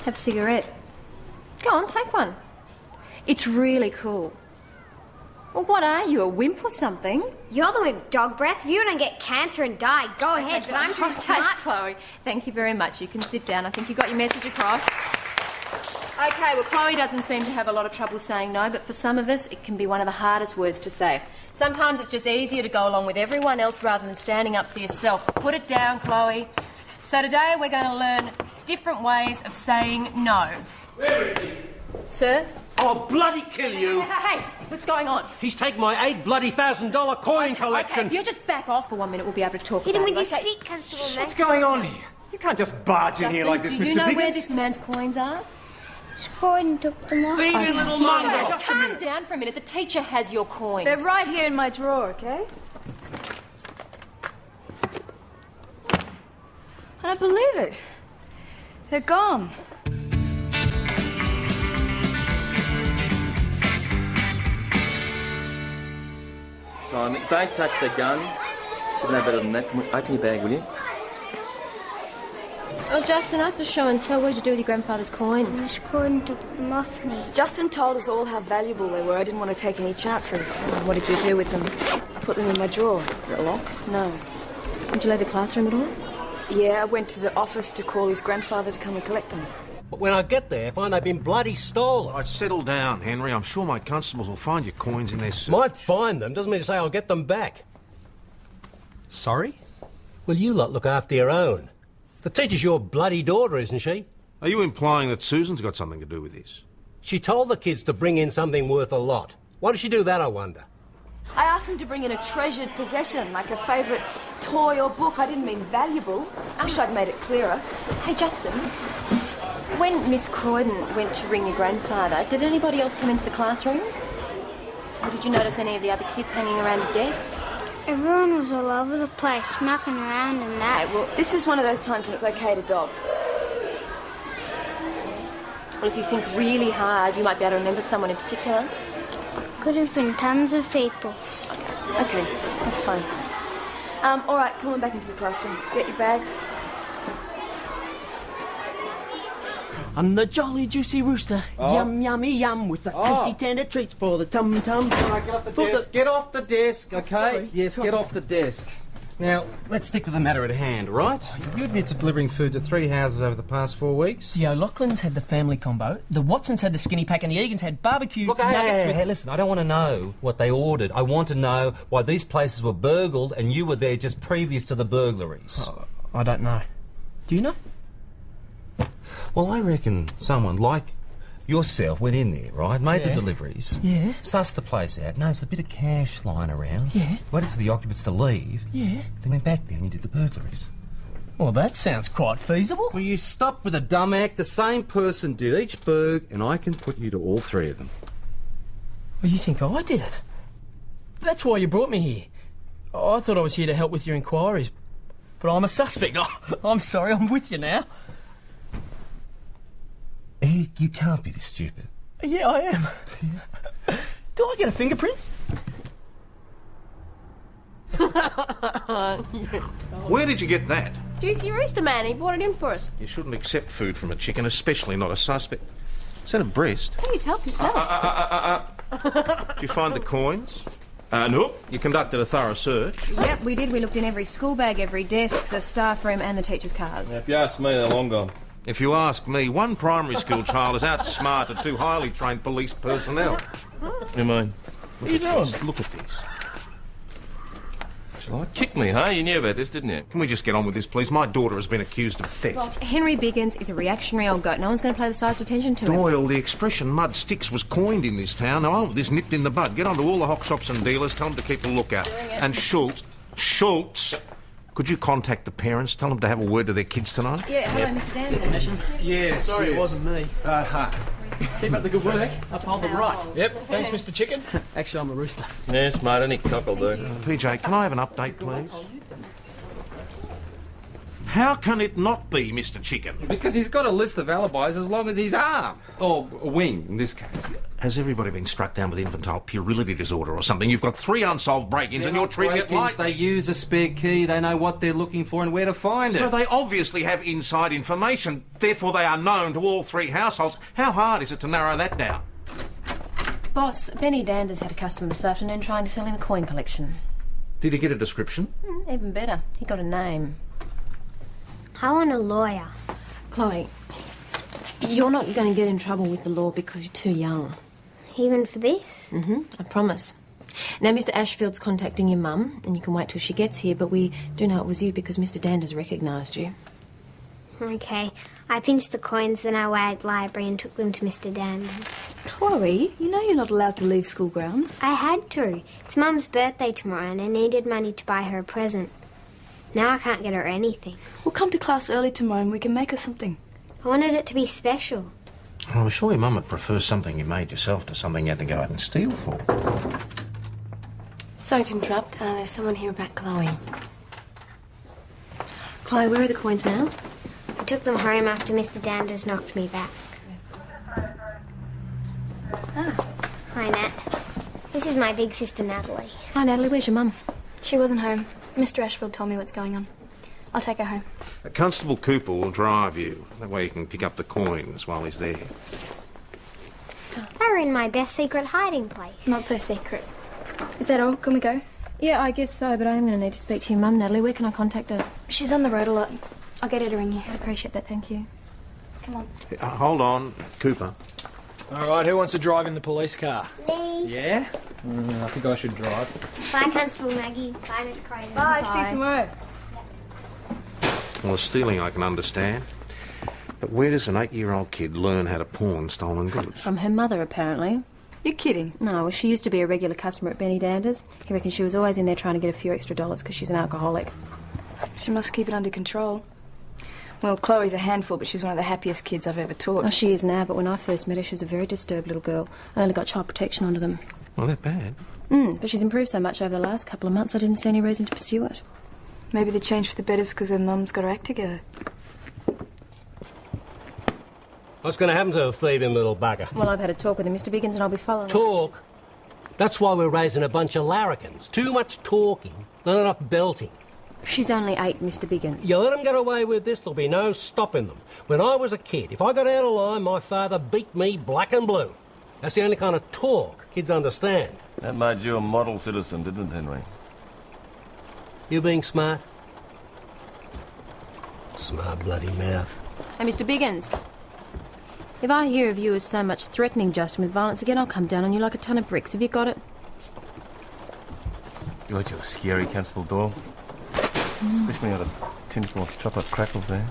Have a cigarette. Go on, take one. It's really cool. Well, what are you, a wimp or something? You're the wimp, dog breath. If you want to get cancer and die, go ahead, but I'm too smart. Chloe, thank you very much. You can sit down. I think you got your message across. OK, well, Chloe doesn't seem to have a lot of trouble saying no, but for some of us, it can be one of the hardest words to say. Sometimes it's just easier to go along with everyone else rather than standing up for yourself. Put it down, Chloe. So today we're going to learn different ways of saying no. Where is he? Sir? I'll bloody kill you. Hey, what's going on? He's taken my $8,000 coin collection. OK, if you'll just back off for 1 minute, we'll be able to talk Hit him about with it. your Okay? stick, Constable Mac. What's going on here? You can't just barge in here like this, do Mr. you know Biggins. where this man's coins are? Croydon took them off. Leave your little mum. Sir, just a calm minute. down for a minute. The teacher has your coins. They're right here in my drawer, okay? I don't believe it. They're gone. Oh, don't touch the gun. Should know better than that. Open your bag, will you? Oh, Justin, after show and tell, what did you do with your grandfather's coins? Miss Croydon took them off me. Justin told us all how valuable they were. I didn't want to take any chances. What did you do with them? I put them in my drawer. Is it locked? No. Did you leave the classroom at all? Yeah, I went to the office to call his grandfather to come and collect them. But when I get there, I find they've been bloody stolen. Right, settle down, Henry. I'm sure my constables will find your coins in their suit. Might find them, doesn't mean to say I'll get them back. Sorry? Well, you lot look after your own. The teacher's your bloody daughter, isn't she? Are you implying that Susan's got something to do with this? She told the kids to bring in something worth a lot. Why did she do that, I wonder? I asked him to bring in a treasured possession, like a favourite toy or book. I didn't mean valuable. Wish I'd made it clearer. Hey, Justin, when Miss Croydon went to ring your grandfather, did anybody else come into the classroom? Or did you notice any of the other kids hanging around a desk? Everyone was all over the place, smacking around and that. Well, This is one of those times when it's okay to dog. well, if you think really hard, you might be able to remember someone in particular. Could have been tons of people. Okay, that's fine. All right, come on back into the classroom. Get your bags. I'm the jolly juicy rooster. Yum, yummy, yum, with the tasty tender treats for the tum-tum. Right, get off the desk. Get off the desk, okay? Sorry. Yes, get off the desk. Now, let's stick to the matter at hand, right? You admit to delivering food to 3 houses over the past 4 weeks. The O'Loughlin's had the family combo, the Watsons had the skinny pack, and the Egan's had barbecue Look, nuggets hey, with... hey, listen, I don't want to know what they ordered. I want to know why these places were burgled and you were there just previous to the burglaries. Oh, I don't know. Do you know? Well, I reckon someone like yourself went in there, right? Made the deliveries. Yeah. Sussed the place out. Noticed a bit of cash lying around. Yeah. Waited for the occupants to leave. Yeah. Then went back there and you did the burglaries. Well, that sounds quite feasible. Will you stop with a dumb act? The same person did each burg, and I can put you to all 3 of them. Well, you think I did it? That's why you brought me here. I thought I was here to help with your inquiries, but I'm a suspect. Oh, I'm sorry, I'm with you now. You can't be this stupid. Yeah, I am. Do I get a fingerprint? Where did you get that? Juicy Rooster Man, he brought it in for us. You shouldn't accept food from a chicken, especially not a suspect. Is that a breast? Please help yourself. Did you find the coins? Nope. You conducted a thorough search. Yep, we did. We looked in every school bag, every desk, the staff room and the teachers' cars. If you ask me, they're long gone. If you ask me, one primary school child is outsmarted 2 highly trained police personnel. What do you mean? What are you doing? Look at this. Shall I? Kick me, huh? You knew about this, didn't you? Can we just get on with this, please? My daughter has been accused of theft. Henry Biggins is a reactionary old goat. No one's going to play the sides attention to him. Doyle, the expression mud sticks was coined in this town. Now, I want this nipped in the bud. Get on to all the hock shops and dealers, tell them to keep a lookout. And Schultz, could you contact the parents, tell them to have a word to their kids tonight? Yeah, hello, Mr. Dan. Yes. Sorry, it wasn't me. Keep up the good work. Uphold the right. Yep, thanks, Mr. Chicken. Actually, I'm a rooster. Yes, mate, any cock will do. PJ, can I have an update, please? How can it not be, Mr. Chicken? Because he's got a list of alibis as long as his arm. Or a wing, in this case. Has everybody been struck down with infantile puerility disorder or something? You've got 3 unsolved break-ins and you're treating it like... They use a spare key, they know what they're looking for and where to find it. So they obviously have inside information, therefore they are known to all 3 households. How hard is it to narrow that down? Boss, Benny Danders had a customer this afternoon trying to sell him a coin collection. Did he get a description? Even better, he got a name. I want a lawyer. Chloe, you're not going to get in trouble with the law because you're too young. Even for this? I promise. Now, Mr. Ashfield's contacting your mum, and you can wait till she gets here, but we do know it was you because Mr. Danders recognised you. Okay. I pinched the coins, then I wagged library and took them to Mr. Danders. Chloe, you know you're not allowed to leave school grounds. I had to. It's Mum's birthday tomorrow and I needed money to buy her a present. Now I can't get her anything. We'll come to class early tomorrow and we can make her something. I wanted it to be special. Well, I'm sure your mum would prefer something you made yourself to something you had to go out and steal for. Sorry to interrupt. There's someone here about Chloe. Chloe, where are the coins now? I took them home after Mr. Danders knocked me back. Hi, Nat. This is my big sister, Natalie. Hi, Natalie. Where's your mum? She wasn't home. Mr. Ashfield told me what's going on. I'll take her home. Constable Cooper will drive you. That way you can pick up the coins while he's there. They were in my best secret hiding place. Not so secret. Is that all? Can we go? Yeah, I guess so, but I am going to need to speak to your mum, Natalie. Where can I contact her? She's on the road a lot. I'll get her to ring you. I appreciate that, thank you. Come on. Hold on, Cooper. All right, who wants to drive in the police car? Me. Yeah? I think I should drive. Bye, Constable Maggie. Bye, Miss Croydon. Bye, see you tomorrow. Well, the stealing I can understand. But where does an 8-year-old kid learn how to pawn stolen goods? From her mother, apparently. You're kidding. No, well, she used to be a regular customer at Benny Danders. He reckons she was always in there trying to get a few extra dollars because she's an alcoholic. She must keep it under control. Well, Chloe's a handful, but she's one of the happiest kids I've ever taught. Oh, she is now, but when I first met her, she was a very disturbed little girl. I only got child protection under them. Well, they're bad. But she's improved so much over the last couple of months, I didn't see any reason to pursue it. Maybe the change for the better's because her mum's got her act together. What's going to happen to the thieving little bugger? Well, I've had a talk with her, Mr. Biggins, and I'll be following Talk? That's why we're raising a bunch of larrikins. Too much talking, not enough belting. She's only 8, Mr. Biggins. You let them get away with this, there'll be no stopping them. When I was a kid, if I got out of line, my father beat me black and blue. That's the only kind of talk kids understand. That made you a model citizen, didn't it, Henry? You being smart? Smart bloody mouth. Hey, Mr. Biggins. If I hear of you as so much threatening Justin with violence again, I'll come down on you like a ton of bricks. Have you got it? God, you're scary, Constable Doyle. Especially when you got a tin full of chocolate crackles there.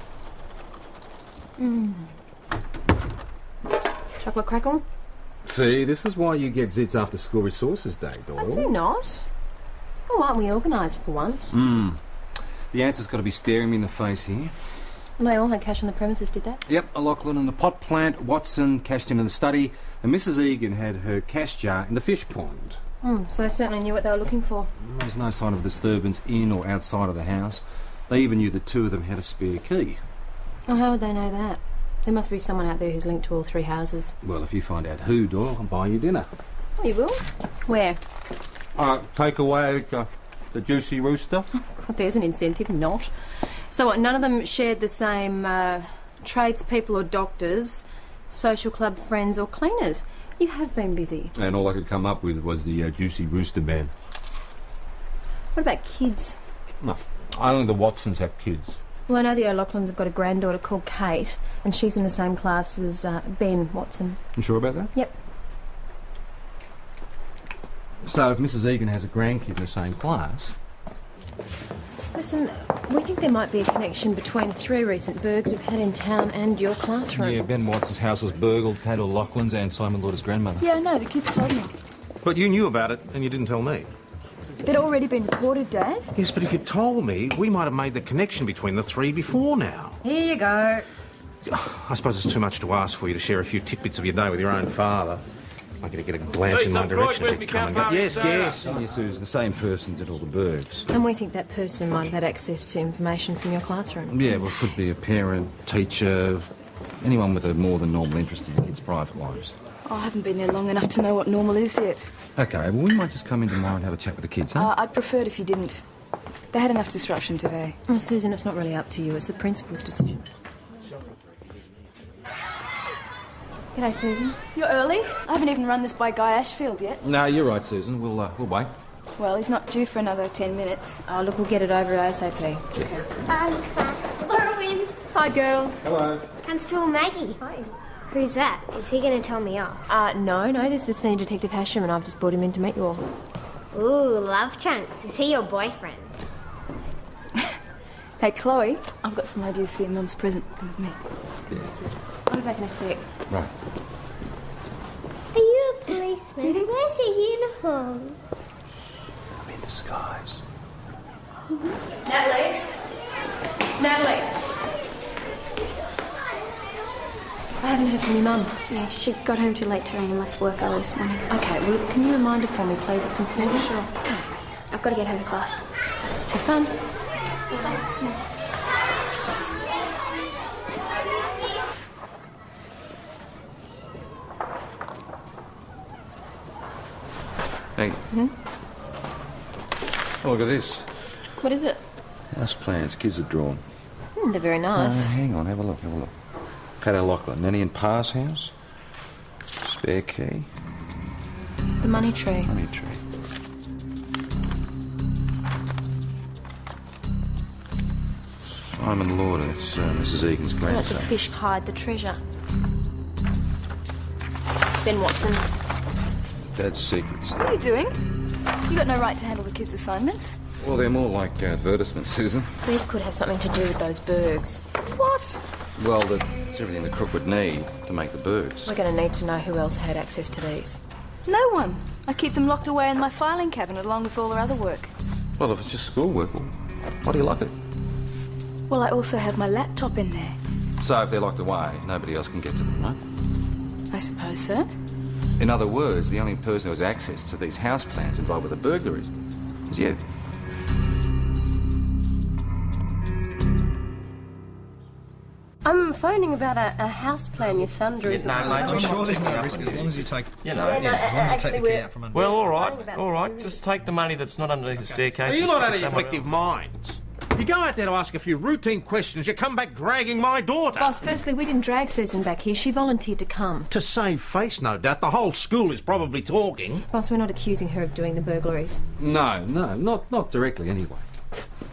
Chocolate crackle? See, this is why you get Zits after school resources day, Doyle. I do not. Oh, aren't we organised for once? The answer's got to be staring me in the face here. And they all had cash on the premises, did they? Yep, Lachlan in the pot plant, Watson cashed in the study, and Mrs. Egan had her cash jar in the fish pond. So they certainly knew what they were looking for. There's no sign of disturbance in or outside of the house. They even knew the two of them had a spare key. Oh, how would they know that? There must be someone out there who's linked to all 3 houses. Well, if you find out who, Doyle, I'll buy you dinner. Oh, you will? Where? Take away the juicy rooster. God, there's an incentive, not. So what, none of them shared the same tradespeople or doctors, social club friends or cleaners? You have been busy. And all I could come up with was the juicy rooster man. What about kids? No, only the Watsons have kids. Well, I know the O'Loughlins have got a granddaughter called Kate, and she's in the same class as Ben Watson. You sure about that? Yep. So if Mrs. Egan has a grandkid in the same class... Listen, we think there might be a connection between 3 recent burgs we've had in town and your classroom. Yeah, Ben Watson's house was burgled, Kate O'Loughlin's and Simon Lauder's grandmother. Yeah, I know, the kids told me. But you knew about it and you didn't tell me. They'd already been reported, Dad? Yes, but if you told me, we might have made the connection between the 3 before now. Here you go. I suppose it's too much to ask for you to share a few tidbits of your day with your own father. I gotta get a glance in my direction as it coming up. Yes, yes, Susan, the same person did all the burgs. And we think that person might have had access to information from your classroom. Yeah, well, it could be a parent, teacher, anyone with a more than normal interest in kids' private lives. Oh, I haven't been there long enough to know what normal is yet. OK, well, we might just come in tomorrow and have a chat with the kids, huh? I'd prefer it if you didn't. They had enough disruption today. Well, Susan, it's not really up to you. It's the principal's decision. G'day, Susan. You're early? I haven't even run this by Guy Ashfield yet. No, you're right, Susan. We'll wait. Well, he's not due for another 10 minutes. Oh, look, we'll get it over ASAP. Class. Laura wins. Hi, girls. Hello. Constable Maggie. Hi. Who's that? Is he going to tell me off? No, this is Senior Detective Hasham, and I've just brought him in to meet you all. Ooh, love chunks. Is he your boyfriend? Hey, Chloe, I've got some ideas for your mum's present. Come with me. I'll be back in a sec. Right. Are you a policeman? Where's your uniform? I'm in disguise. Natalie? I haven't heard from your mum. Yeah, she got home too late today and left work early this morning. Okay, well, can you remind her for me, please? It's important. Sure. I've got to get her to class. Have fun. Hey. Oh, look at this. What is it? House plans. Kids are drawn. They're very nice. Hang on, have a look. Kate O'Loughlin, Nanny and Pa's house. Spare key. The money tree. Money tree. Simon Lauder, it's Mrs. Egan's Let the grandson. fish hide the treasure. Ben Watson. Dad's secrets. What are you doing? You got no right to handle the kids' assignments. Well, they're more like advertisements, Susan. These could have something to do with those bergs. What? Well, it's everything the crook would need to make the bergs. We're going to need to know who else had access to these. No one. I keep them locked away in my filing cabinet along with all their other work. Well, if it's just schoolwork, well, why do you like it? Well, I also have my laptop in there. So if they're locked away, nobody else can get to them, right? I suppose so. In other words, the only person who has access to these house plans involved with the burglaries is you. I'm phoning about a house plan your son drew. I'm sure there's no risk as long as you take... You know. Yes, as long as you take the key out from under. Well, all right. Just take the money that's not underneath the staircase. Are you and not stick out it of your somewhere collective else. minds? You go out there to ask a few routine questions, you come back dragging my daughter. Boss, firstly, we didn't drag Susan back here. She volunteered to come. To save face, no doubt. The whole school is probably talking. Boss, we're not accusing her of doing the burglaries. No, not directly anyway.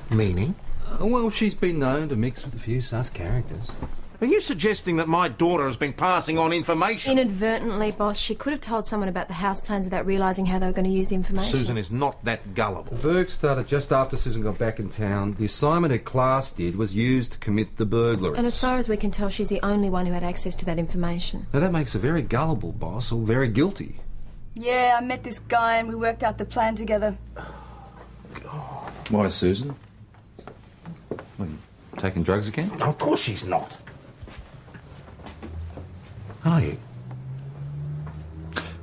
Meaning? Well, she's been known to mix with a few sus characters. Are you suggesting that my daughter has been passing on information? Inadvertently, boss. She could have told someone about the house plans without realising how they were going to use the information. Susan is not that gullible. The burg started just after Susan got back in town. The assignment her class did was used to commit the burglaries. And as far as we can tell, she's the only one who had access to that information. Now that makes her very gullible, boss, or very guilty. Yeah, I met this guy and we worked out the plan together. Why, Susan? What, are you taking drugs again? No, of course she's not. Are you?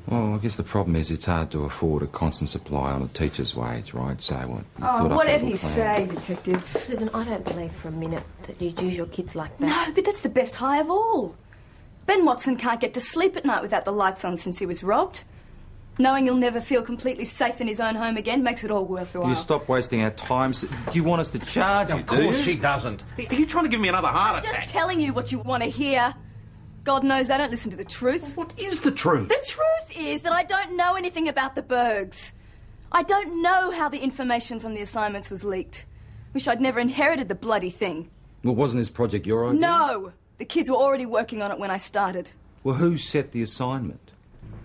Well, I guess the problem is it's hard to afford a constant supply on a teacher's wage, right? So what? Oh, whatever you say, Detective. Susan, I don't believe for a minute that you'd use your kids like that. No, but that's the best high of all. Ben Watson can't get to sleep at night without the lights on since he was robbed. Knowing he'll never feel completely safe in his own home again makes it all worthwhile. You stop wasting our time. Do you want us to charge you, Of course she doesn't. Are you trying to give me another heart attack? Just telling you what you want to hear. God knows they don't listen to the truth. What is the truth? The truth is that I don't know anything about the Bergs. I don't know how the information from the assignments was leaked. Wish I'd never inherited the bloody thing. Well, wasn't this project your idea? No! The kids were already working on it when I started. Well, who set the assignment?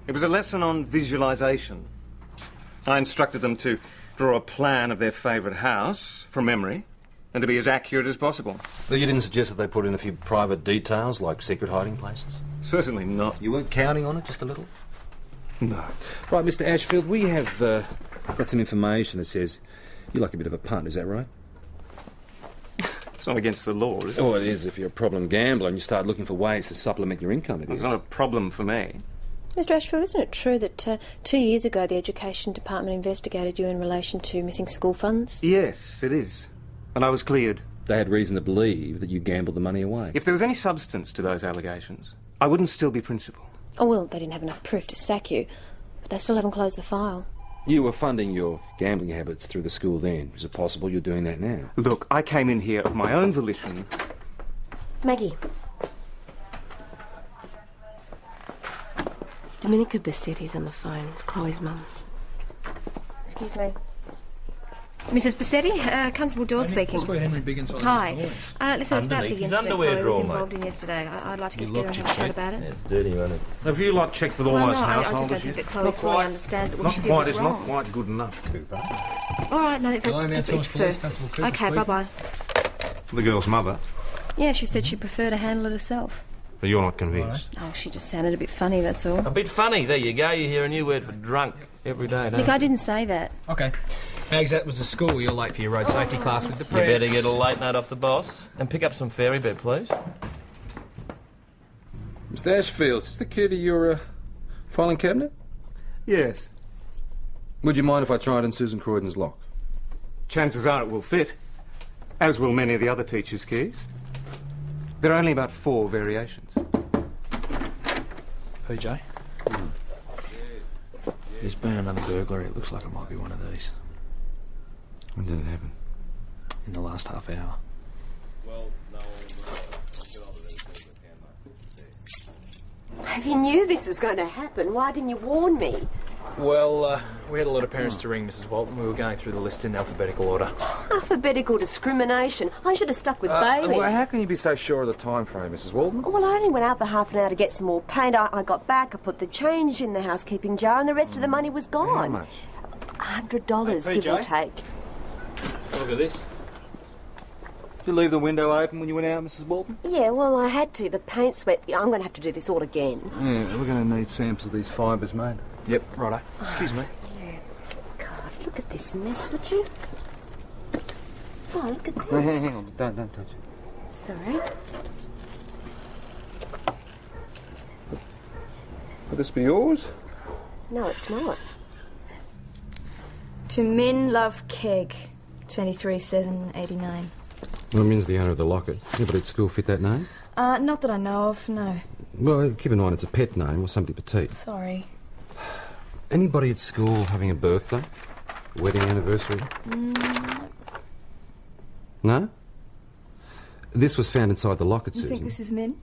It was a lesson on visualisation. I instructed them to draw a plan of their favourite house from memory and to be as accurate as possible. But you didn't suggest that they put in a few private details, like secret hiding places? Certainly not. You weren't counting on it, just a little? No. Right, Mr. Ashfield, we have got some information that says you like a bit of a punt, is that right? It's not against the law, is it? Oh, it is if you're a problem gambler and you start looking for ways to supplement your income, it It's is. not a problem for me. Mr Ashfield, isn't it true that 2 years ago the Education Department investigated you in relation to missing school funds? Yes, it is. And I was cleared. They had reason to believe that you gambled the money away. If there was any substance to those allegations, I wouldn't still be principal. Oh, well, they didn't have enough proof to sack you, but they still haven't closed the file. You were funding your gambling habits through the school then. Is it possible you're doing that now? Look, I came in here of my own volition. Maggie. Dominica Bassetti's on the phone. It's Chloe's mum. Excuse me. Mrs Bassetti, Constable Dawes speaking. That's where Henry Biggins on Hi. his Listen, it's about the Underneath his incident underwear Chloe was drawer, involved mate. in yesterday. I'd like to get You together and locked have your a chat cheek. about it. Yeah, it's dirty, isn't it? Have you lot checked with all Well, those no, I just householders don't think yet? that Chloe fully understands that what Not she did quite. was It's wrong. not quite good enough, Cooper. All right, no, Hello, that's Mount what you Thomas Police, prefer. Constable Cooper Okay, speaking. bye-bye. The girl's mother. Yeah, she said she'd prefer to handle it herself. But you're not convinced. Oh, she just sounded a bit funny, that's all. A bit funny. There you go. You hear a new word for drunk every day, don't Look, you? I didn't say that. Okay. Mags, that was the school. You're late for your road safety class with the You better get a late note off the boss and pick up some fairy bed, please. Mr Ashfield, is this the key to your filing cabinet? Yes. Would you mind if I tried in Susan Croydon's lock? Chances are it will fit, as will many of the other teachers' keys. There are only about 4 variations. PJ? There's been another burglary. It looks like it might be one of these. When did it happen? In the last half hour. If you knew this was going to happen, why didn't you warn me? Well, we had a lot of parents to ring, Mrs Walton. We were going through the list in alphabetical order. Alphabetical discrimination. I should have stuck with Bailey. Well, how can you be so sure of the time frame, Mrs Walton? Well, I only went out for half an hour to get some more paint. I got back, I put the change in the housekeeping jar, and the rest of the money was gone. How much? $100, Hey, give or PJ. take. Look at this. Did you leave the window open when you went out, Mrs Walton? Yeah, well, I had to. The paint's wet. I'm going to have to do this all again. Yeah, we're going to need samples of these fibres, mate. Yep, righto. Excuse me. God, look at this mess, would you? Oh, look at Hang this. on, don't touch it. Sorry. Would this be yours? No, it's not. To Min Love Keg, 23/7/89. Well, Min's the owner of the locket. Anybody at school fit that name? Not that I know of, no. Well, keep in mind it's a pet name or somebody petite. Sorry. Anybody at school having a birthday? Wedding anniversary? No? This was found inside the locket, You Susan. think this is Min?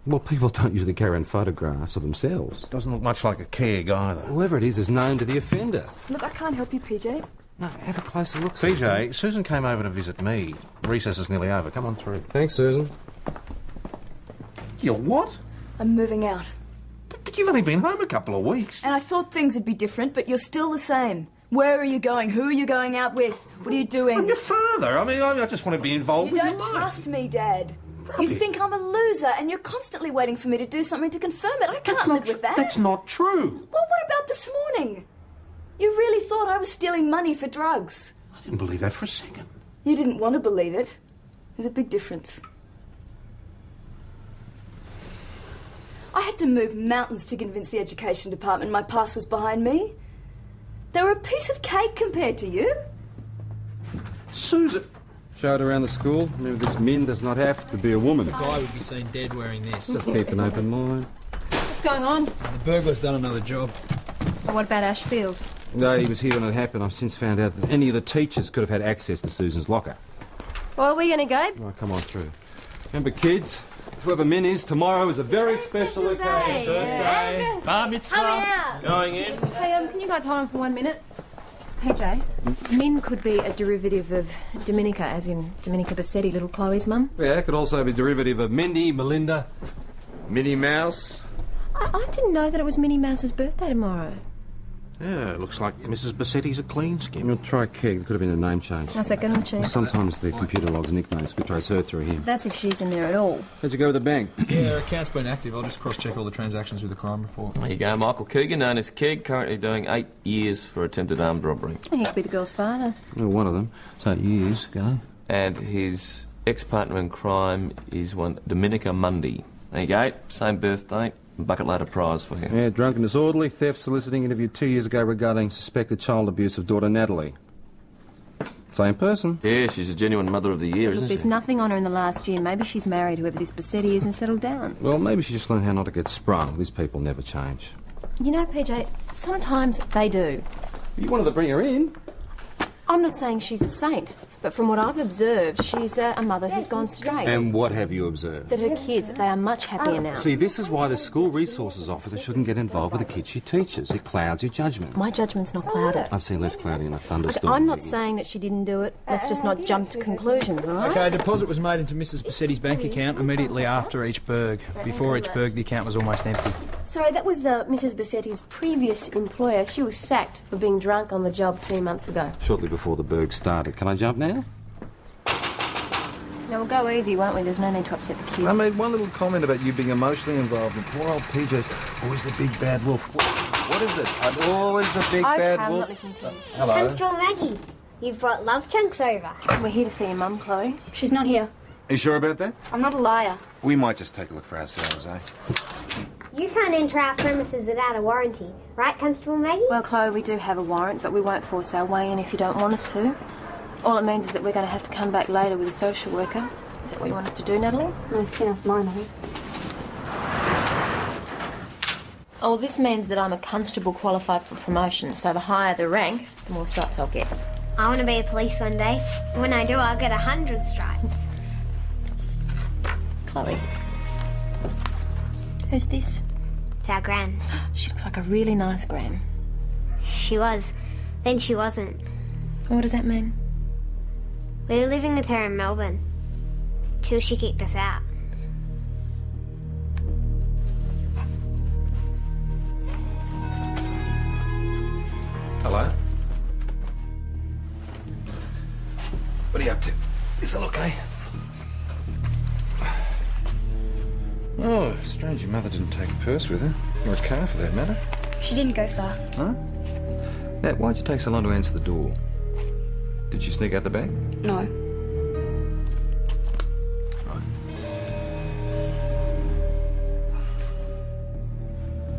Well, people don't usually carry around photographs of themselves. Doesn't look much like a keg either. Whoever it is known to the offender. Look, I can't help you, PJ. No, have a closer look, CJ, Susan came over to visit me. Recess is nearly over. Come on through. Thanks, Susan. You what? I'm moving out. But you've only been home a couple of weeks. And I thought things would be different, but you're still the same. Where are you going? Who are you going out with? What are you doing? I'm your father. I mean, I just want to be involved You with don't your life. trust me, Dad. You Rubbish. think I'm a loser, and you're constantly waiting for me to do something to confirm it. I can't live with that. That's not true. Well, what about this morning? You really thought I was stealing money for drugs? I didn't believe that for a second. You didn't want to believe it. There's a big difference. I had to move mountains to convince the education department my past was behind me. They were a piece of cake compared to you. Susan. Show it around the school. Remember, this Min does not have to be a woman. The guy would be seen dead wearing this. Just keep an open mind. What's going on? The burglar's done another job. What about Ashfield? No, he was here when it happened. I've since found out that any of the teachers could have had access to Susan's locker. Well, are we going to go? Right, come on through. Remember, kids, whoever Min is, tomorrow is a very special occasion. Bar mitzvah. Going in. Hey, can you guys hold on for 1 minute? PJ, Min could be a derivative of Dominica, as in Dominica Bassetti, little Chloe's mum. Yeah, it could also be derivative of Minnie, Melinda, Minnie Mouse. I didn't know that it was Minnie Mouse's birthday tomorrow. Yeah, it looks like Mrs. Bassetti's a clean skin. We'll try Keg. There could have been a name change. One second, I'll check. Sometimes the computer logs nicknames could trace her through him. That's if she's in there at all. How'd you go with the bank? Yeah, her account's been active. I'll just cross-check all the transactions with the crime report. There you go, Michael Coogan, known as Keg, currently doing 8 years for attempted armed robbery. He could be the girl's father. Oh, one of them. So, years ago. And his ex-partner in crime is one Dominica Mundy. There you go, same birthday, bucket load of prize for you. Yeah, drunk and disorderly, theft, soliciting, interviewed 2 years ago regarding suspected child abuse of daughter Natalie. Same person. Yeah, she's a genuine mother of the year, Look, isn't there's she? nothing on her in the last year. Maybe she's married whoever this Bassetti is and settled down. Well, maybe she just learned how not to get sprung. These people never change. You know, PJ, sometimes they do. You wanted to bring her in? I'm not saying she's a saint, but from what I've observed, she's a mother who's gone straight. And what have you observed? That her kids, they are much happier now. See, this is why the school resources officer shouldn't get involved with the kids she teaches. It clouds your judgment. My judgment's not clouded. I've seen less cloudy in a thunderstorm. I'm not saying that she didn't do it. Let's just not jump to conclusions, all right? Okay, a deposit was made into Mrs. Bassetti's bank account immediately after each burg. Before each burg, the account was almost empty. Sorry, that was Mrs. Bassetti's previous employer. She was sacked for being drunk on the job 2 months ago. Shortly before the burg started. Can I jump now? Now, we'll go easy, won't we? There's no need to upset the kids. I made one little comment about you being emotionally involved, and poor old PJ's always the big bad wolf. What is it? I'm always the big bad I'm wolf. not listening to you. Hello. Constable Maggie, you've brought love chunks over. We're here to see your mum, Chloe. She's not here. Are you sure about that? I'm not a liar. We might just take a look for ourselves, eh? You can't enter our premises without a warranty, right, Constable Maggie? Well, Chloe, we do have a warrant, but we won't force our way in if you don't want us to. All it means is that we're going to have to come back later with a social worker. Is that what you want us to do, Natalie? The skin off my nose. Oh, this means that I'm a constable qualified for promotion, so the higher the rank, the more stripes I'll get. I want to be a police one day. When I do, I'll get 100 stripes. Chloe. Who's this? It's our gran. She looks like a really nice gran. She was. Then she wasn't. What does that mean? We were living with her in Melbourne. Till she kicked us out. Hello? What are you up to? Is it okay? Oh, strange your mother didn't take a purse with her. Or a car, for that matter. She didn't go far. Huh? Nat, why'd you take so long to answer the door? Did she sneak out the back? No.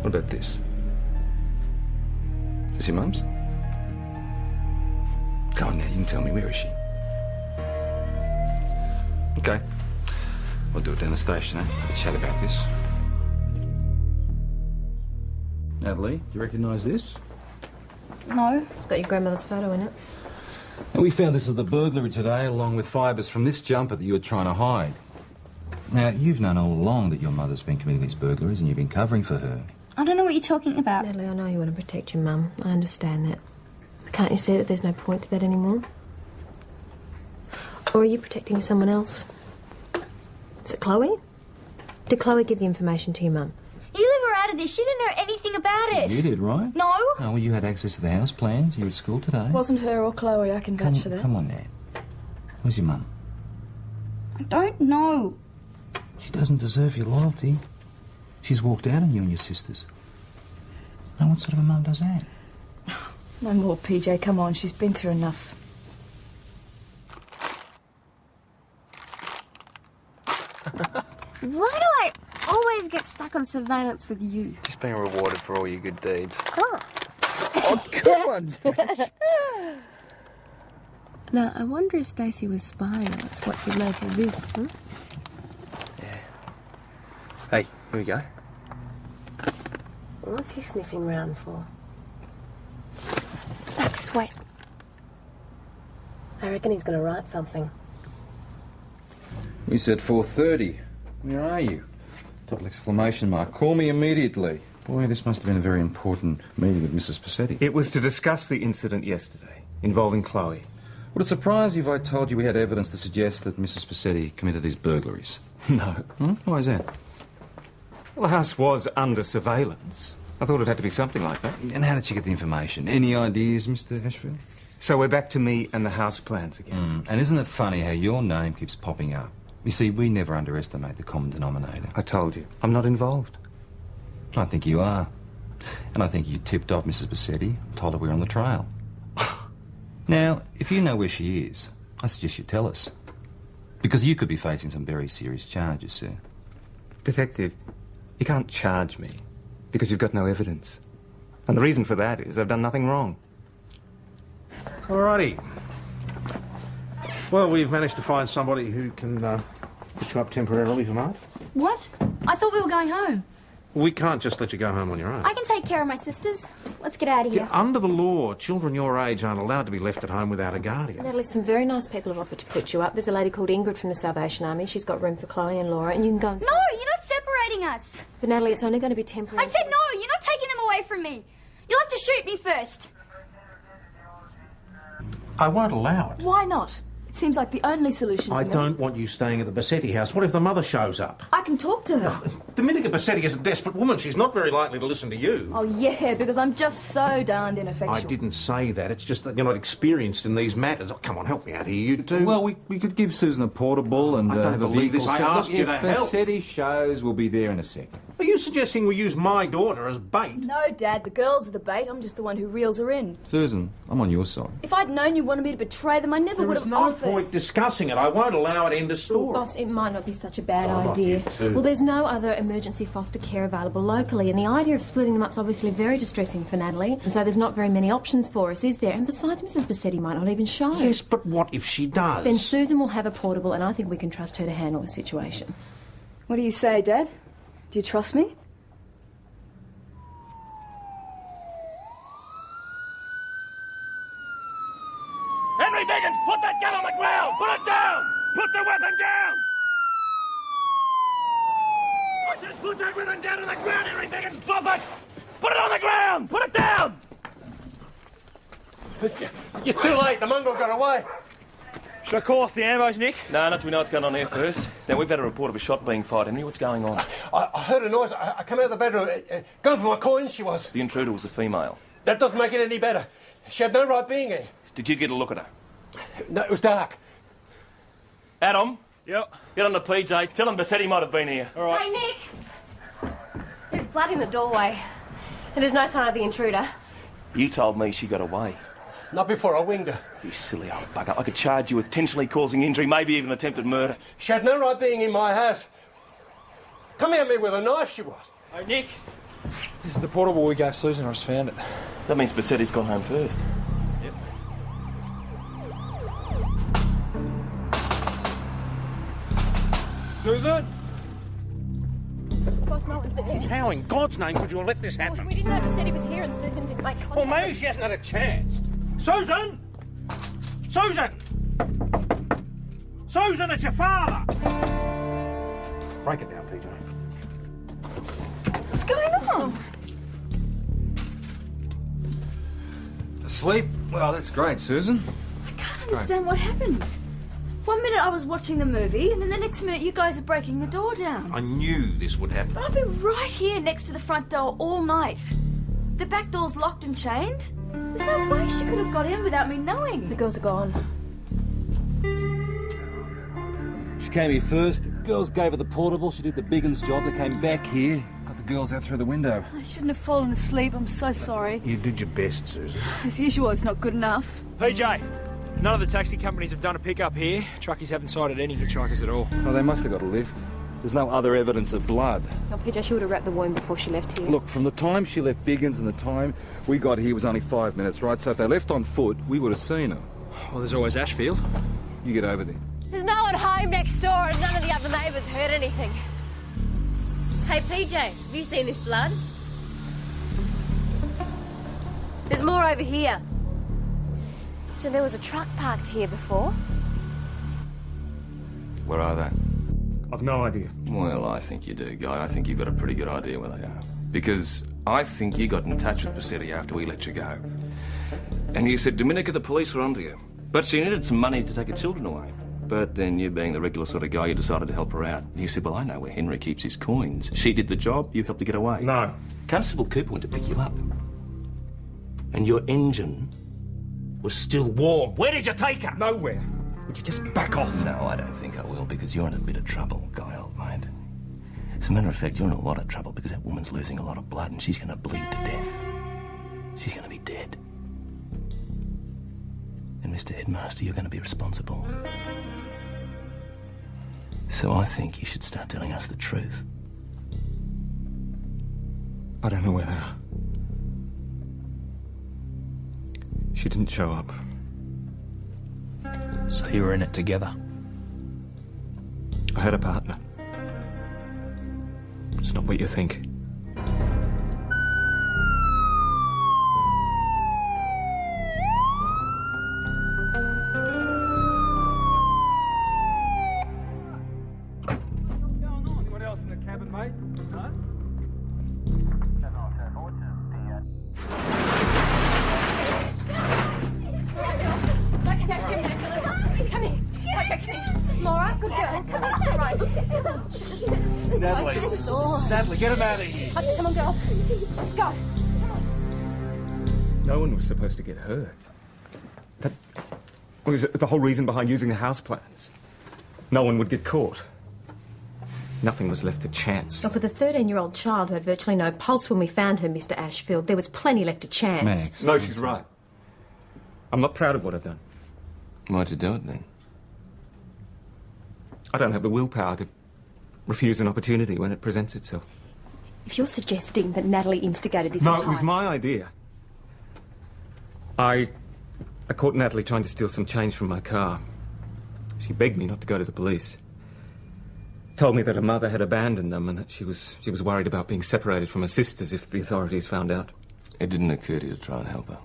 What about this? Is this your mum's? Go on now, you can tell me. Where is she? Okay. We'll do it down the station, eh? Have a chat about this. Natalie, do you recognise this? No. It's got your grandmother's photo in it. And we found this at the burglary today, along with fibres from this jumper that you were trying to hide. Now, you've known all along that your mother's been committing these burglaries and you've been covering for her. I don't know what you're talking about. Natalie, I know you want to protect your mum. I understand that. But can't you see that there's no point to that anymore? Or are you protecting someone else? Is it Chloe? Did Chloe give the information to your mum? You leave her out of this. She didn't know anything about it. You did, right? No. Oh, well, you had access to the house plans. You were at school today. Wasn't her or Chloe, I can vouch for that. Come on, Nat. Where's your mum? I don't know. She doesn't deserve your loyalty. She's walked out on you and your sisters. Now, what sort of a mum does that? No more, PJ. Come on, she's been through enough. Why do I always get stuck on surveillance with you? Just being rewarded for all your good deeds. Oh, come on, Dash. Now, I wonder if Stacey was spying on us, what she'd make of this, huh? Hey, here we go. What's he sniffing round for? Just wait. I reckon he's going to write something. We said 4:30. Where are you? Double exclamation mark. Call me immediately. Boy, this must have been a very important meeting with Mrs. Bassetti. It was to discuss the incident yesterday involving Chloe. Would it surprise you if I told you we had evidence to suggest that Mrs. Bassetti committed these burglaries? No. Why is that? Well, the house was under surveillance. I thought it had to be something like that. And how did you get the information? Any ideas, Mr. Ashfield? So we're back to me and the house plans again. And isn't it funny how your name keeps popping up? You see, we never underestimate the common denominator. I told you, I'm not involved. I think you are. And I think you tipped off Mrs. Bassetti, told her we're on the trail. Now, if you know where she is, I suggest you tell us. Because you could be facing some very serious charges, sir. Detective, you can't charge me because you've got no evidence. And the reason for that is I've done nothing wrong. Alrighty. Well, we've managed to find somebody who can put you up temporarily tonight. What? I thought we were going home. We can't just let you go home on your own. I can take care of my sisters. Let's get out of here. Under the law, children your age aren't allowed to be left at home without a guardian. Natalie, some very nice people have offered to put you up. There's a lady called Ingrid from the Salvation Army. She's got room for Chloe and Laura, and you can go and... No, you're not separating us. But Natalie, it's only going to be temporary. I said no, you're not taking them away from me. You'll have to shoot me first. I won't allow it. Why not? It seems like the only solution to I me. don't want you staying at the Bassetti house. What if the mother shows up? I can talk to her. Dominica Bassetti is a desperate woman. She's not very likely to listen to you. Oh, yeah, because I'm just so darned ineffectual. I didn't say that. It's just that you're not experienced in these matters. Oh, come on, help me out here, you two. Well, we could give Susan a portable and I don't have a believe vehicle. this. I asked you to help. Bassetti shows, we'll be there in a second. Are you suggesting we use my daughter as bait? No, Dad, the girls are the bait. I'm just the one who reels her in. Susan, I'm on your side. If I'd known you wanted me to betray them, I never would There is have no offered. point discussing it. I won't allow it. End of story. Boss, it might not be such a bad Oh, not idea. you too. Well, there's no other emergency foster care available locally, and the idea of splitting them up is obviously very distressing for Natalie. And so there's not very many options for us, is there? And besides, Mrs. Bassetti might not even show. Yes, but what if she does? Then Susan will have a portable, and I think we can trust her to handle the situation. What do you say, Dad? Do you trust me? Henry Biggins, put that gun on the ground! Put it down! Put the weapon down! I said put that weapon down on the ground, Henry Biggins! Drop it! Put it on the ground! Put it down! You're too late. The mongrel got away. Should I call off the ambos, Nick? No, not till we know what's going on here first. Now, we've had a report of a shot being fired. Henry, what's going on? I heard a noise. I come out of the bedroom. Going for my coins, she was. The intruder was a female. That doesn't make it any better. She had no right being here. Did you get a look at her? No, it was dark. Adam? Yep. Get on the PJ. Tell him Bassetti might have been here. All right. Hey, Nick! There's blood in the doorway. And there's no sign of the intruder. You told me she got away. Not before I winged her. You silly old bugger. I could charge you with intentionally causing injury, maybe even attempted murder. She had no right being in my house. Coming at me with a knife, she was. Hey, Nick. This is the portable we gave Susan. I just found it. That means Bassetti's gone home first. Yep. Susan? Boss, no one's there. How in God's name could you have let this happen? We didn't know Bassetti was here, and Susan didn't make contact. Well, maybe she hasn't had a chance. Susan! Susan! Susan, it's your father! Break it down, PJ. What's going on? Asleep? Well, that's great, Susan. I can't understand what happened. 1 minute I was watching the movie, and then the next minute you guys are breaking the door down. I knew this would happen. But I've been right here next to the front door all night. The back door's locked and chained. There's no way she could have got in without me knowing. The girls are gone. She came here first. The girls gave her the portable. She did the Biggins job. They came back here. Got the girls out through the window. I shouldn't have fallen asleep. I'm so sorry. You did your best, Susan. As usual, it's not good enough. PJ, none of the taxi companies have done a pickup here. Truckies haven't sighted any hitchhikers at all. Oh, they must have got a lift. There's no other evidence of blood. Now, PJ, she would have wrapped the wound before she left here. Look, from the time she left Biggins and the time we got here was only 5 minutes, right? So if they left on foot, we would have seen her. Well, there's always Ashfield. You get over there. There's no one home next door and none of the other neighbours heard anything. Hey, PJ, have you seen this blood? There's more over here. So there was a truck parked here before? Where are they? I've no idea. Well, I think you do, Guy. I think you've got a pretty good idea where they are. Because I think you got in touch with Bassetti after we let you go. And you said, Dominica, the police are onto you. But she needed some money to take her children away. But then you, being the regular sort of guy, you decided to help her out. And you said, well, I know where Henry keeps his coins. She did the job, you helped her get away. No. Constable Cooper went to pick you up. And your engine was still warm. Where did you take her? Nowhere. Would you just back off? No, I don't think I will, because you're in a bit of trouble, Guy, old mate. As a matter of fact, you're in a lot of trouble because that woman's losing a lot of blood and she's going to bleed to death. She's going to be dead. And, Mr. Headmaster, you're going to be responsible. So I think you should start telling us the truth. I don't know where they are. She didn't show up. So you were in it together? I had a partner. It's not what you think. Anyone else in the cabin, mate? No? Come here. Come here. Laura, good girl. Come on. Right. Natalie. Natalie, get him out of here. Okay, come on, girl. Go. No one was supposed to get hurt. That was the whole reason behind using the house plans. No one would get caught. Nothing was left to chance. Well, for the 13-year-old child who had virtually no pulse when we found her, Mr. Ashfield, there was plenty left to chance. Max. No, she's right. I'm not proud of what I've done. Why'd you do it then? I don't have the willpower to refuse an opportunity when it presents itself. If you're suggesting that Natalie instigated this No, entire... it was my idea. I caught Natalie trying to steal some change from my car. She begged me not to go to the police. Told me that her mother had abandoned them and that she was worried about being separated from her sisters if the authorities found out. It didn't occur to you to try and help her?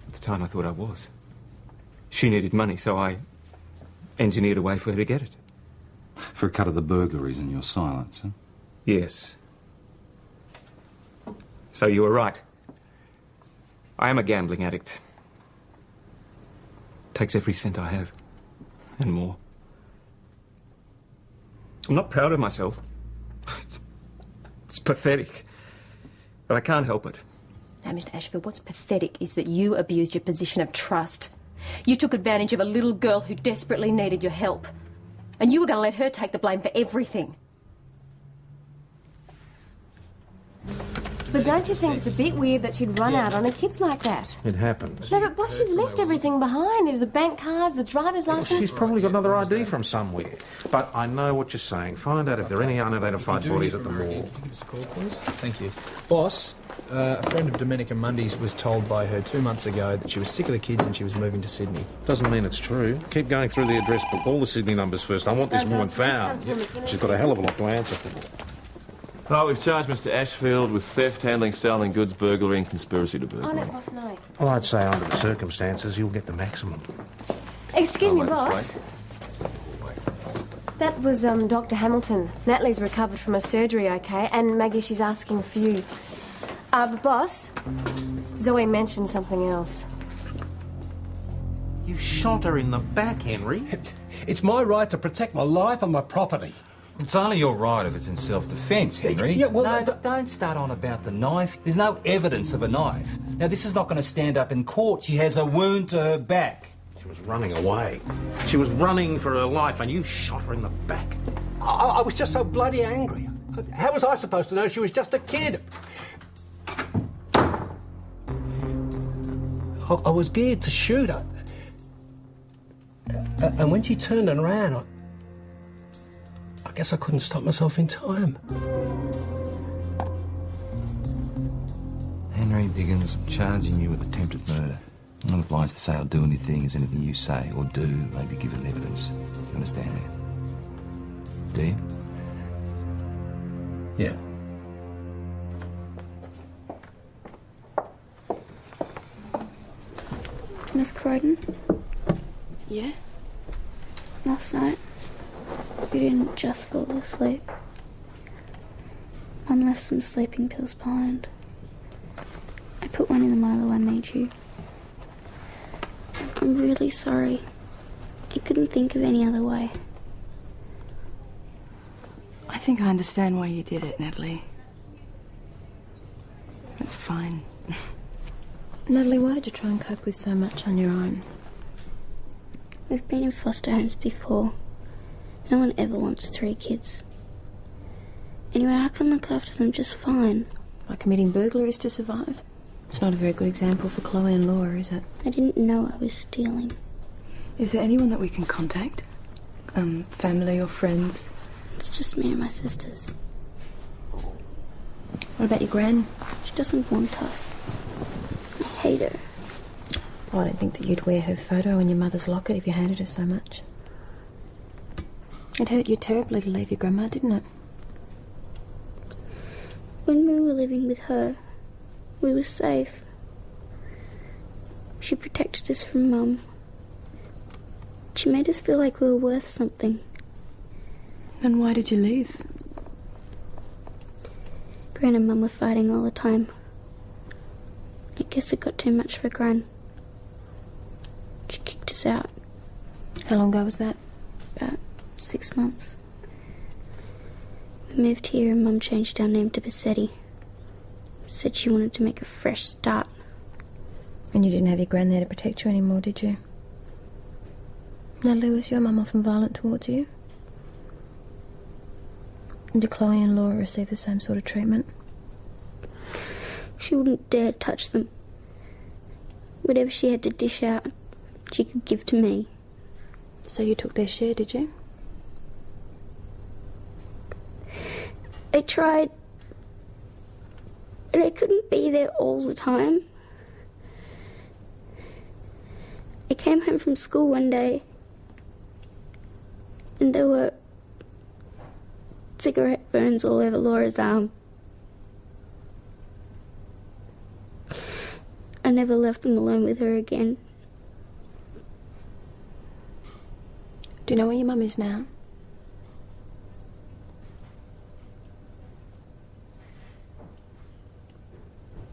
At the time, I thought I was. She needed money, so I engineered a way for her to get it. For a cut of the burglaries and your silence, huh? Yes. So you were right. I am a gambling addict. Takes every cent I have. And more. I'm not proud of myself. It's pathetic. But I can't help it. Now, Mr. Ashfield, what's pathetic is that you abused your position of trust. You took advantage of a little girl who desperately needed your help. And you were going to let her take the blame for everything. But don't you think it's a bit weird that she'd run out on her kids like that? It happens. No, but boss, she's left everything behind. There's the bank cards, the driver's license. She's probably got another ID from somewhere. But I know what you're saying. Find out if there are any unidentified bodies at the morgue. Give us a call, please. Thank you. Boss, a friend of Dominica Mundy's was told by her 2 months ago that she was sick of the kids and she was moving to Sydney. Doesn't mean it's true. Keep going through the address book. All the Sydney numbers first. I want this woman found. She's got a hell of a lot to answer for. Right, we've charged Mr. Ashfield with theft, handling stolen goods, burglary and conspiracy to burglary. Oh, let boss know. Well, I'd say under the circumstances, you'll get the maximum. Excuse me, wait, just boss. That was, Dr. Hamilton. Natalie's recovered from her surgery, okay? And Maggie, she's asking for you. But boss, Zoe mentioned something else. You shot her in the back, Henry. It's my right to protect my life and my property. It's only your right if it's in self-defence, Henry. Yeah, well, no, don't start on about the knife. There's no evidence of a knife. Now, this is not going to stand up in court. She has a wound to her back. She was running away. She was running for her life, and you shot her in the back. I was just so bloody angry. How was I supposed to know she was just a kid? I was geared to shoot her. And when she turned and ran, I guess I couldn't stop myself in time. Henry Diggins, I'm charging you with attempted murder. I'm not obliged to say I'll do anything as anything you say or do may be given evidence. You understand that? Do you? Yeah. Miss Croydon? Yeah? Last night, you didn't just fall asleep. Mum left some sleeping pills behind. I put one in the Milo I made you. I'm really sorry. I couldn't think of any other way. I think I understand why you did it, Natalie. It's fine. Natalie, why did you try and cope with so much on your own? We've been in foster homes before. No one ever wants 3 kids. Anyway, I can look after them just fine. By committing burglaries to survive? It's not a very good example for Chloe and Laura, is it? I didn't know I was stealing. Is there anyone that we can contact? Family or friends? It's just me and my sisters. What about your gran? She doesn't want us. I hate her. Well, I don't think that you'd wear her photo in your mother's locket if you hated her so much. It hurt you terribly to leave your grandma, didn't it? When we were living with her, we were safe. She protected us from Mum. She made us feel like we were worth something. Then why did you leave? Gran and Mum were fighting all the time. I guess it got too much for Gran. She kicked us out. How long ago was that? About 6 months. We moved here and Mum changed our name to Bassetti. Said she wanted to make a fresh start. And you didn't have your gran there to protect you anymore, did you? Natalie, was your mum often violent towards you? And did Chloe and Laura receive the same sort of treatment? She wouldn't dare touch them. Whatever she had to dish out, she could give to me. So you took their share, did you? I tried, but I couldn't be there all the time. I came home from school one day and there were cigarette burns all over Laura's arm. I never left them alone with her again. Do you know where your mum is now?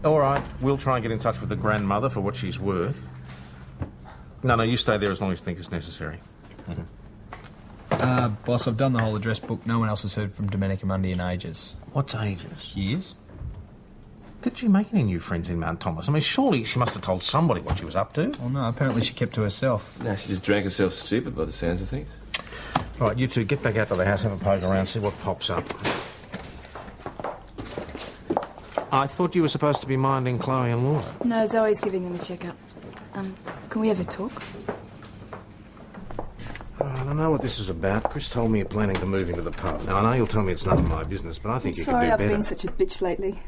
All right, we'll try and get in touch with the grandmother for what she's worth. No, you stay there as long as you think it's necessary. Boss, I've done the whole address book. No one else has heard from Domenica Mundy in ages. What's ages? Years. Did she make any new friends in Mount Thomas? I mean, surely she must have told somebody what she was up to. Well, no, apparently she kept to herself. No, she just drank herself stupid by the sounds of things. Right, you two, get back out to the house, have a poke around, see what pops up. I thought you were supposed to be minding Chloe and Laura. No, Zoe's giving them a checkup. Can we ever talk? I don't know what this is about. Chris told me you're planning to move into the pub. Now, I know you'll tell me it's none of my business, but I think you could do Sorry, better. I've been such a bitch lately.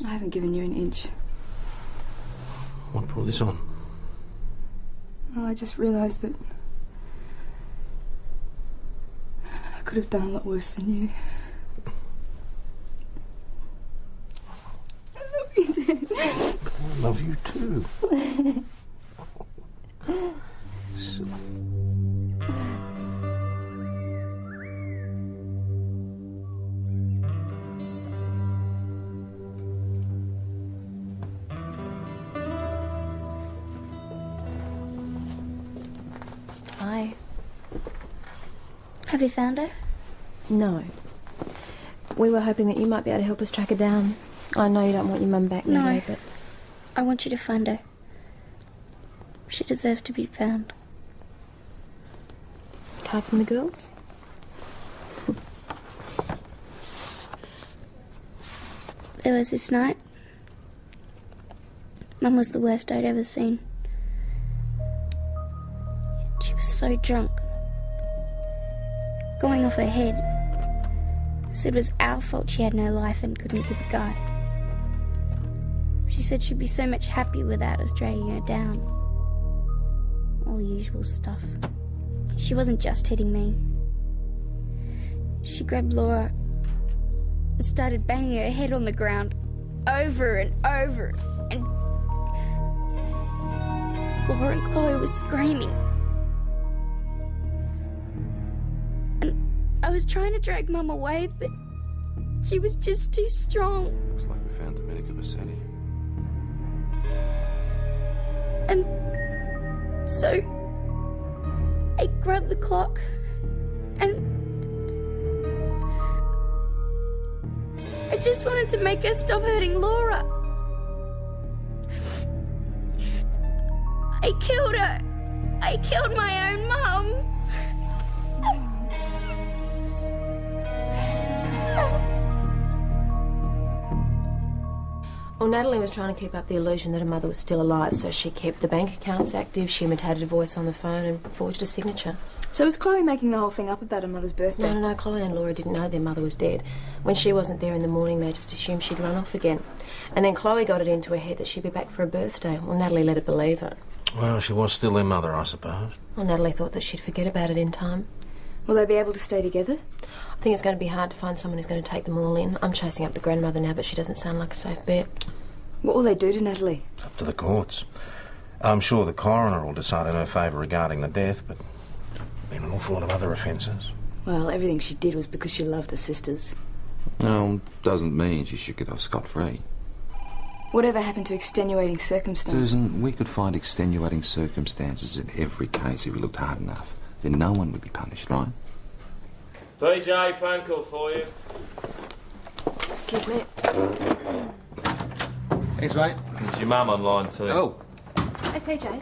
I haven't given you an inch. What brought this on? Well, I just realised that I could have done a lot worse than you. I love you, Dad. I love you too. Silly. Hi. Have you found her? No. We were hoping that you might be able to help us track her down. I know you don't want your mum back, No. but... I want you to find her. She deserves to be found. Card from the girls? There was this night. Mum was the worst I'd ever seen. She was so drunk. Going off her head. Said it was our fault she had no life and couldn't keep a guy. She said she'd be so much happier without us dragging her down. All the usual stuff. She wasn't just hitting me. She grabbed Laura and started banging her head on the ground over and over, and Laura and Chloe were screaming. And I was trying to drag Mum away, but she was just too strong. Looks like we found Domenica Bassetti. And so I grabbed the clock and I just wanted to make her stop hurting Laura. I killed her. I killed my own mum. Well, Natalie was trying to keep up the illusion that her mother was still alive, so she kept the bank accounts active, she imitated a voice on the phone and forged a signature. So was Chloe making the whole thing up about her mother's birthday? No, Chloe and Laura didn't know their mother was dead. When she wasn't there in the morning, they just assumed she'd run off again. And then Chloe got it into her head that she'd be back for her birthday. Well, Natalie let her believe it. Well, she was still their mother, I suppose. Well, Natalie thought that she'd forget about it in time. Will they be able to stay together? I think it's going to be hard to find someone who's going to take them all in. I'm chasing up the grandmother now, but she doesn't sound like a safe bet. What will they do to Natalie? It's up to the courts. I'm sure the coroner will decide in her favour regarding the death, but been an awful lot of other offences. Well, everything she did was because she loved her sisters. No, doesn't mean she should get off scot-free. Whatever happened to extenuating circumstances? Susan, we could find extenuating circumstances in every case if we looked hard enough. Then no one would be punished, right? PJ, phone call for you. Excuse me. Thanks, mate. There's your mum online too. Oh. Hey, PJ.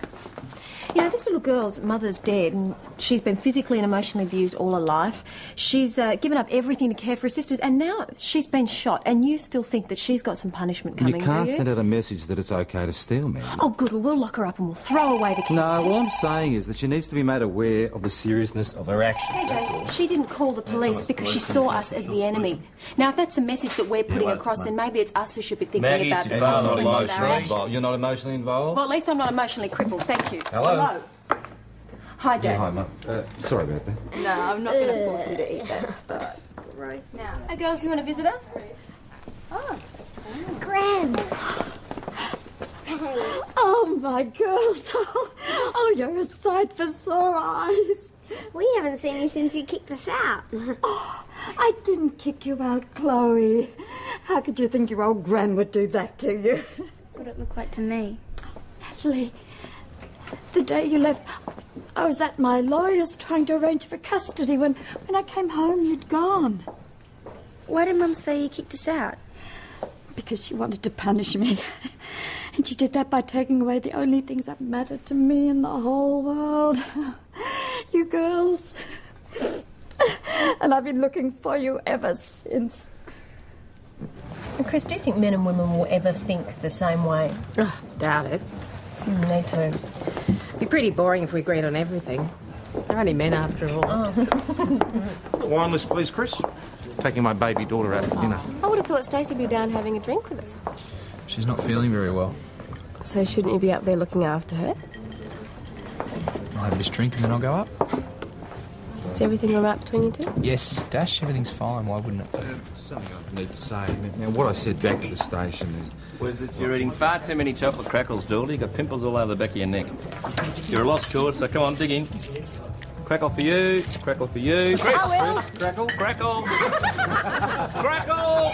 You know, this little girl's mother's dead and she's been physically and emotionally abused all her life. She's given up everything to care for her sisters and now she's been shot and you still think that she's got some punishment coming, You can't do you? send out a message that it's okay to steal, man. Oh, good. Well, we'll lock her up and we'll throw away the key. No, all I'm saying is that she needs to be made aware of the seriousness of her actions. PJ, she didn't call the police because she saw us as the enemy. Now, if that's the message that we're putting across, then maybe it's us who should be thinking Maggie, about it's the your father, consequences of our emotionally actions. You're not emotionally involved? Well, at least I'm not emotionally crippled. Thank you. Hello. Hi, Dad. Yeah, hi, Mum. Sorry about that. No, I'm not going to force you to eat that stuff. It's gross now. Hey, girls, you want a visitor? Gran! Oh, my girls. Oh, you're a sight for sore eyes. We haven't seen you since you kicked us out. Oh, I didn't kick you out, Chloe. How could you think your old Gran would do that to you? That's what it looked like to me. Natalie, the day you left, I was at my lawyer's trying to arrange for custody. When I came home, you'd gone. Why did Mum say you kicked us out? Because she wanted to punish me. And she did that by taking away the only things that mattered to me in the whole world. You girls. And I've been looking for you ever since. And Chris, do you think men and women will ever think the same way? Oh, doubt it. Me too. Be pretty boring if we agreed on everything. They're only men after all. Wine list, please, Chris. Taking my baby daughter out for dinner. I would have thought Stacey'd be down having a drink with us. She's not feeling very well. So shouldn't you be up there looking after her? I'll have this drink and then I'll go up. Is everything all right between you two? Yes, Dash, everything's fine. Why wouldn't it? Something I need to say. Now, what I said back at the station is... Was that you're eating far too many chocolate crackles, Dooley. You've got pimples all over the back of your neck. You're a lost cause, so come on, dig in. Crackle for you, crackle for you. Chris, I will. Chris, crackle, crackle. Crackle!